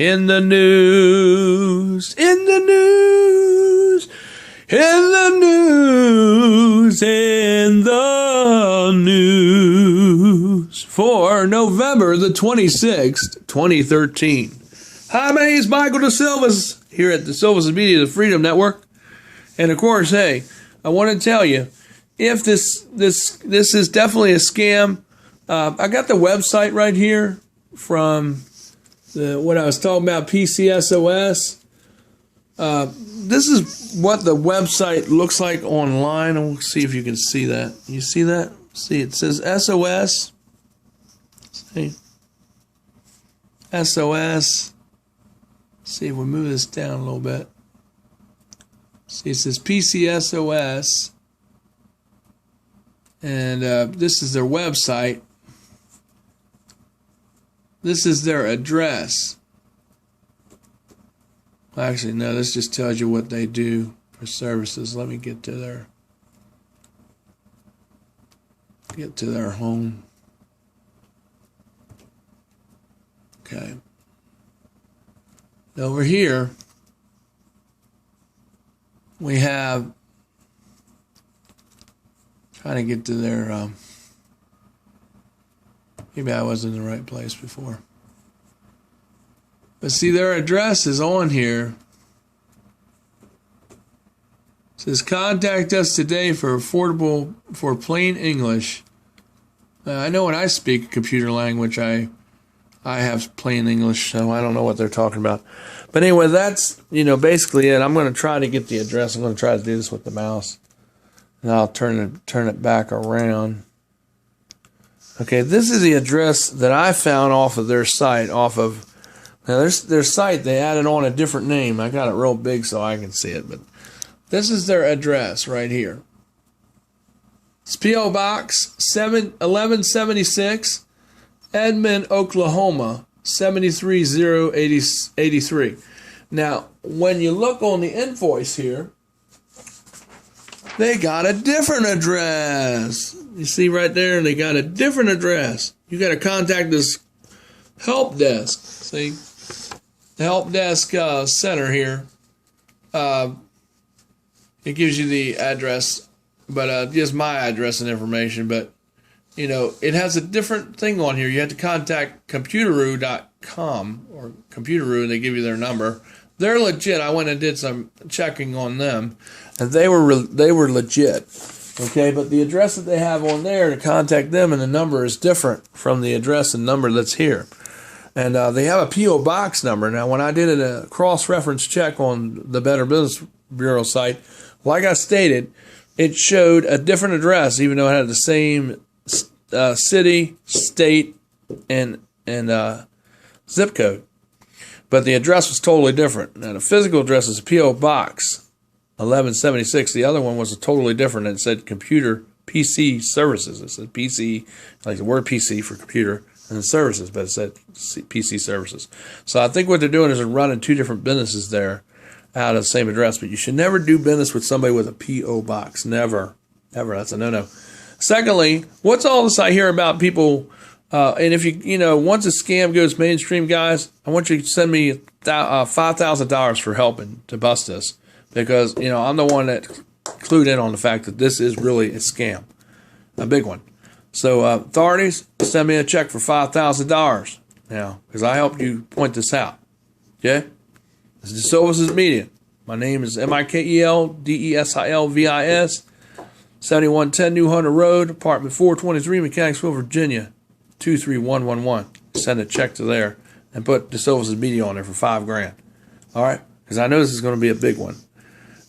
In the news, in the news, in the news, in the news for November the 26th, 2013. Hi, my name is Michael DeSilvas here at DeSilvas Media, the Freedom Network. And of course, hey, I want to tell you, if this is definitely a scam, I got the website right here from what I was talking about, PCSOS. This is what the website looks like online. I'll see if you can see that. You see that? See, it says SOS. See? SOS. See if we move this down a little bit. See, it says PCSOS. And this is their website. This is their address. Actually, no, this just tells you what they do for services. Let me get to their home. Okay. Over here, we have, trying to get to their, maybe I was in the right place before. But see, their address is on here. It says, contact us today for plain English. I know when I speak computer language, I have plain English, so I don't know what they're talking about. But anyway, that's, basically it. I'm going to try to get the address. I'm going to try to do this with the mouse. And I'll turn it back around. Okay, this is the address that I found off of their site, now their site, they added on a different name. I got it real big so I can see it, but this is their address right here. It's P.O. Box 1176, Edmond, Oklahoma, 73083. Now, when you look on the invoice here, they got a different address. You see right there, they got a different address. You got to contact this help desk. See, the help desk center here. It gives you the address, but just my address and information. But it has a different thing on here. You have to contact computeroo.com or Computeroo, and they give you their number. They're legit. I went and did some checking on them, and they were legit. Okay, but the address that they have on there to contact them and the number is different from the address and number that's here. And they have a P.O. Box number. Now, when I did a cross-reference check on the Better Business Bureau site, like I stated, it showed a different address, even though it had the same city, state, and zip code. But the address was totally different. Now, the physical address is P.O. Box 1176. The other one was totally different. It said computer PC services. It said PC, like the word PC for computer, and services, but it said PC services. So I think what they're doing is they're running two different businesses there out of the same address. But you should never do business with somebody with a P.O. Box. Never. Ever. That's a no-no. Secondly, what's all this I hear about people, and if once a scam goes mainstream, guys, I want you to send me $5,000 for helping to bust this. Because, I'm the one that clued in on the fact that this is really a scam. A big one. So, authorities, send me a check for $5,000 now. Because I helped you point this out. Okay? This is DeSilvas Media. My name is MIKELDESILVIS. 7110 New Hunter Road, apartment 423, Mechanicsville, Virginia, 23111. Send a check to there and put DeSilvas Media on there for $5,000. All right? Because I know this is going to be a big one.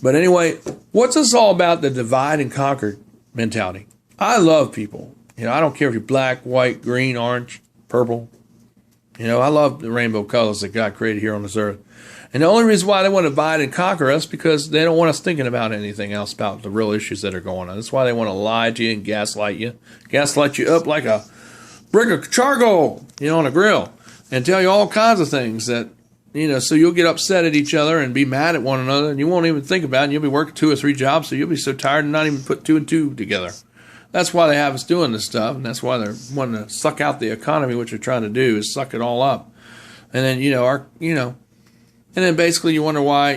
But anyway, what's this all about, the divide and conquer mentality? I love people. I don't care if you're black, white, green, orange, purple. I love the rainbow colors that God created here on this earth. And the only reason why they want to divide and conquer us because they don't want us thinking about anything else about the real issues that are going on. That's why they want to lie to you and gaslight you up like a brick of charcoal, on a grill, and tell you all kinds of things that, so you'll get upset at each other and be mad at one another, and you won't even think about it, and you'll be working 2 or 3 jobs, so you'll be so tired and not even put 2 and 2 together. That's why they have us doing this stuff, and that's why they're wanting to suck out the economy. What you're trying to do is suck it all up. And then, and then basically you wonder why,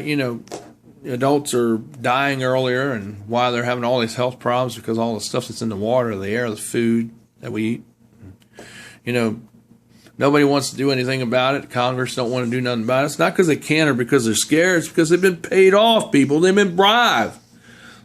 adults are dying earlier and why they're having all these health problems because all the stuff that's in the water, the air, the food that we eat. Nobody wants to do anything about it. Congress don't want to do nothing about it. It's not because they can't or because they're scared. It's because they've been paid off, people. They've been bribed.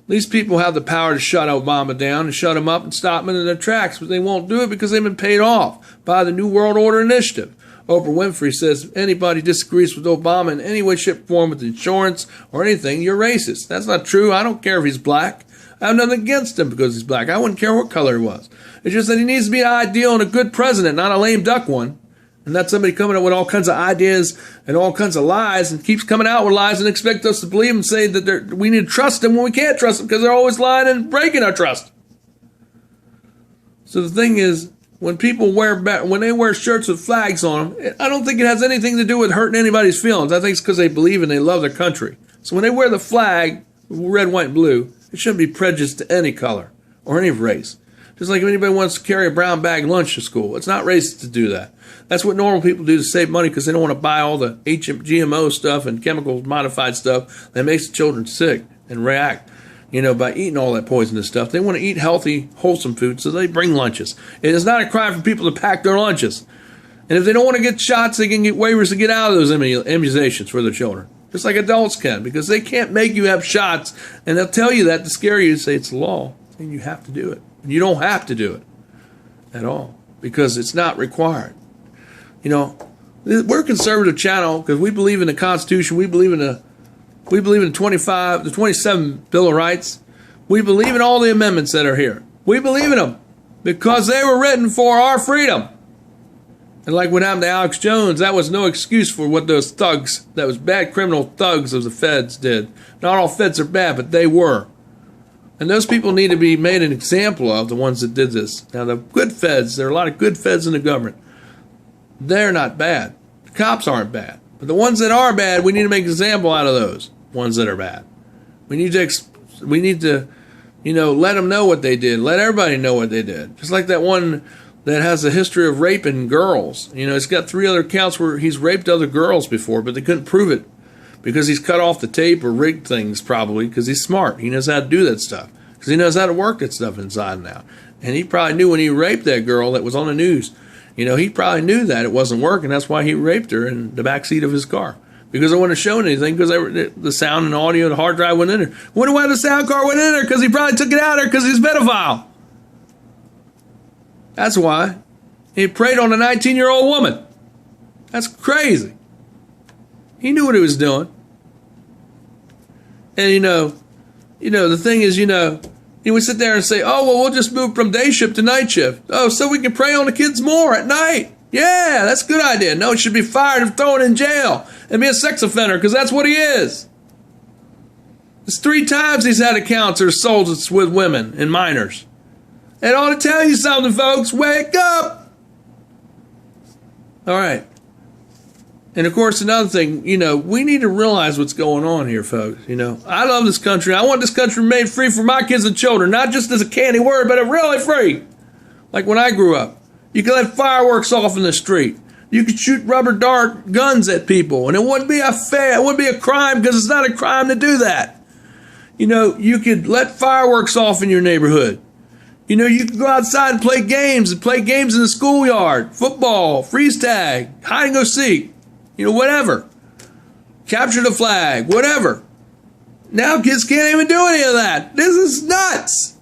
These people have the power to shut Obama down and shut him up and stop him in their tracks, but they won't do it because they've been paid off by the New World Order Initiative. Oprah Winfrey says if anybody disagrees with Obama in any way, shape, or form with insurance or anything, you're racist. That's not true. I don't care if he's black. I have nothing against him because he's black. I wouldn't care what color he was. It's just that he needs to be an ideal and a good president, not a lame duck one. And not somebody coming up with all kinds of ideas and all kinds of lies and keeps coming out with lies and expect us to believe and say that we need to trust them when we can't trust them because they're always lying and breaking our trust. So the thing is, when people when they wear shirts with flags on them, I don't think it has anything to do with hurting anybody's feelings. I think it's because they believe and they love their country. So when they wear the flag, red, white, and blue, it shouldn't be prejudiced to any color or any race. Just like if anybody wants to carry a brown bag lunch to school, it's not racist to do that. That's what normal people do to save money because they don't want to buy all the GMO stuff and chemical modified stuff that makes the children sick and react, by eating all that poisonous stuff. They want to eat healthy, wholesome food, so they bring lunches. It is not a crime for people to pack their lunches. And if they don't want to get shots, they can get waivers to get out of those immunizations for their children, just like adults can, because they can't make you have shots, and they'll tell you that to scare you and say it's the law, and you have to do it. And you don't have to do it at all because it's not required. We're a conservative channel because we believe in the Constitution. We believe in the 27 Bill of Rights. We believe in all the amendments that are here. We believe in them because they were written for our freedom. And like what happened to Alex Jones, that was no excuse for what those thugs, that was bad criminal thugs of the feds did. Not all feds are bad, but they were. And those people need to be made an example of, the ones that did this. Now, the good feds, there are a lot of good feds in the government. They're not bad. The cops aren't bad. But the ones that are bad, we need to make an example out of those ones that are bad. We need to, let them know what they did. Let everybody know what they did. Just like that one that has a history of raping girls. It's got 3 other counts where he's raped other girls before, but they couldn't prove it because he's cut off the tape or rigged things probably because he's smart. He knows how to do that stuff because he knows how to work that stuff inside and out. And he probably knew when he raped that girl that was on the news, he probably knew that it wasn't working. That's why he raped her in the backseat of his car. Because they wouldn't have shown anything because the sound and audio, the hard drive went in there. Wonder why the sound card went in there? Because he probably took it out of there because he's a pedophile. That's why. He preyed on a 19-year-old woman. That's crazy. He knew what he was doing. And, the thing is, he would sit there and say, oh, well, we'll just move from day shift to night shift. Oh, so we can prey on the kids more at night. Yeah, that's a good idea. No, he should be fired and thrown in jail and be a sex offender because that's what he is. It's 3 times he's had accounts or assaults with women and minors. It ought to tell you something, folks. Wake up! All right. And, of course, another thing, we need to realize what's going on here, folks. I love this country. I want this country made free for my kids and children, not just as a candy word, but really free. Like when I grew up. You could let fireworks off in the street. You could shoot rubber dart guns at people, and it wouldn't be a crime because it's not a crime to do that. You could let fireworks off in your neighborhood. You could go outside and play games in the schoolyard, football, freeze tag, hide and go seek, whatever. Capture the flag, whatever. Now kids can't even do any of that. This is nuts.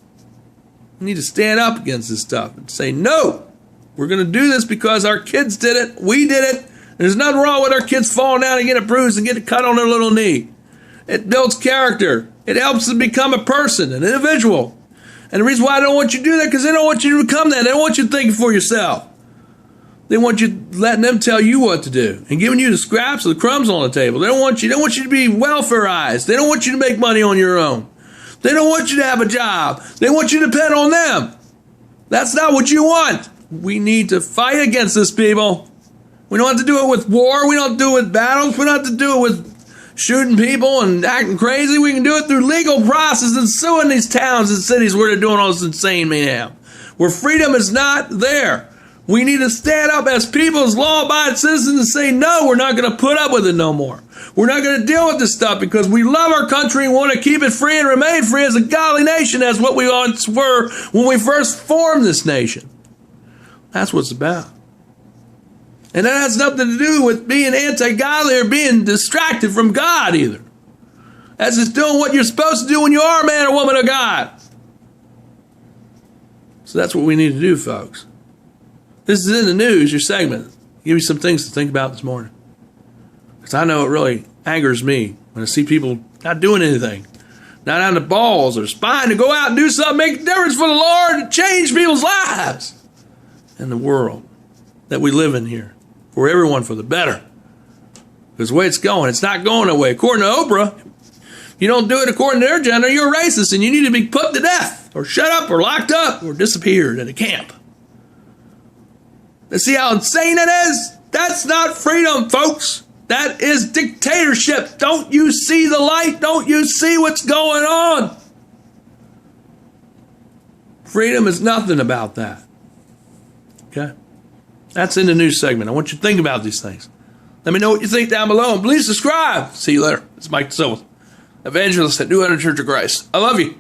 We need to stand up against this stuff and say, no, we're going to do this because our kids did it. We did it. There's nothing wrong with our kids falling down and getting a bruise and getting a cut on their little knee. It builds character. It helps them become a person, an individual. And the reason why I don't want you to do that because they don't want you to become that. They don't want you to think for yourself. They want you letting them tell you what to do and giving you the scraps or the crumbs on the table. They don't want you to be welfareized. They don't want you to make money on your own. They don't want you to have a job. They want you to depend on them. That's not what you want. We need to fight against this, people. We don't have to do it with war. We don't have to do it with battles. We don't have to do it with shooting people and acting crazy. We can do it through legal process and suing these towns and cities where they're doing all this insane mayhem. Where freedom is not there. We need to stand up as people, as law-abiding citizens, and say, no, we're not going to put up with it no more. We're not going to deal with this stuff because we love our country and want to keep it free and remain free as a godly nation, as what we once were when we first formed this nation. That's what it's about. And that has nothing to do with being anti-godly or being distracted from God either. That's just doing what you're supposed to do when you are a man or woman of God. So that's what we need to do, folks. This is in the news, your segment. I'll give you some things to think about this morning. Because I know it really angers me when I see people not doing anything. Not on the balls or spine to go out and do something, make a difference for the Lord, and change people's lives and the world that we live in here. For everyone, for the better. Because the way it's going, it's not going that way. According to Oprah, you don't do it according to their gender, you're a racist and you need to be put to death or shut up or locked up or disappeared in a camp. See how insane that is? That's not freedom, folks. That is dictatorship. Don't you see the light? Don't you see what's going on? Freedom is nothing about that. Okay? That's in the news segment. I want you to think about these things. Let me know what you think down below, and please subscribe. See you later. It's Mike Silva, evangelist at New Era Church of Christ. I love you.